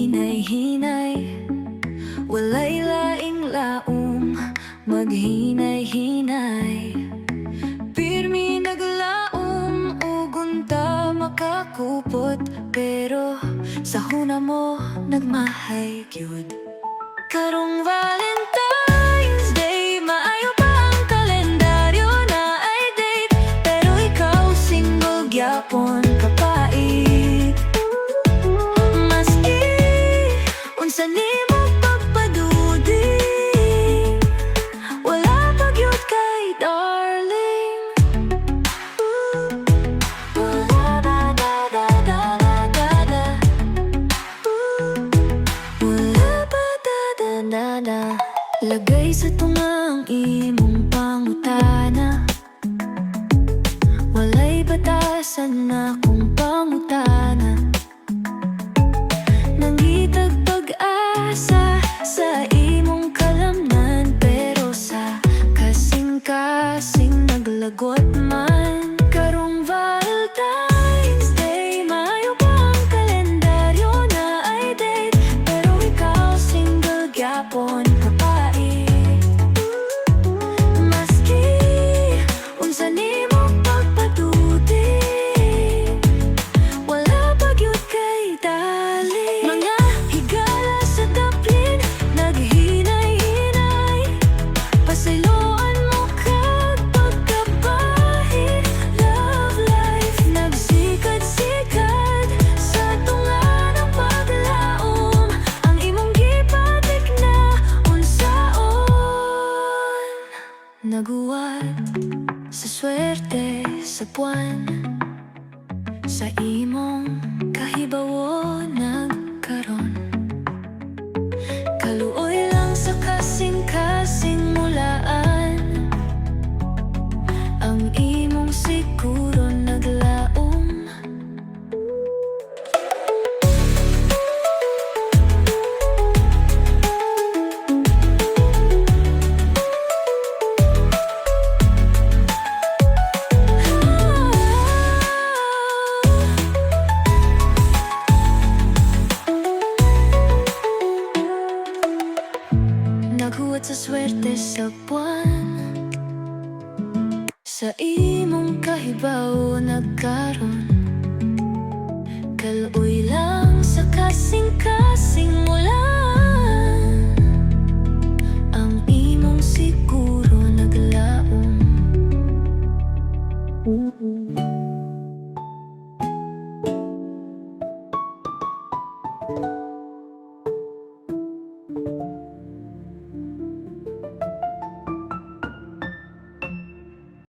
Hinay-hinay, walay laing laom, maghinay-hinay. Pirmi naglaom, ugunta makakupot, pero sa huna mo nagmahay gyud. Karong Valentines Day, maayo pa ang kalendaryo na ay date, pero ikaw single gyapon kapait. Maski unsa nimo pagpadudi, wala pagyud kay darling. Wala da da da da da da, wala pa da da da da. Lagay sa tungang imong pangutana, walay batasan na kung pangutana. Nangitag pag-asa sa imong kalamnan, pero sa kasing-kasing naglagot man. Karong Valentine's Day, maayo pa ang kalendaryo na ay date, pero ikaw single gyapon kapait. Maski unsa nimo pagpatuti, wala pagyud kay dali. Mga higala sa daplin, naghinay-hinay, pasayloan mo kag pagkabahit. Love life nagsikad-sikad sa tunga ng paglaom, ang imong gipatik na unsaon. Naguwat sa swerte sa buwan, sa imong kahibawo nagkaron. Kaluoy lang sa kasing-kasing mulaan, ang imong siguro naglaom. Naghuwat sa swerte sa buwan, sa imong kahibaw nagkaron. Kaluoy lang sa kasing-kasing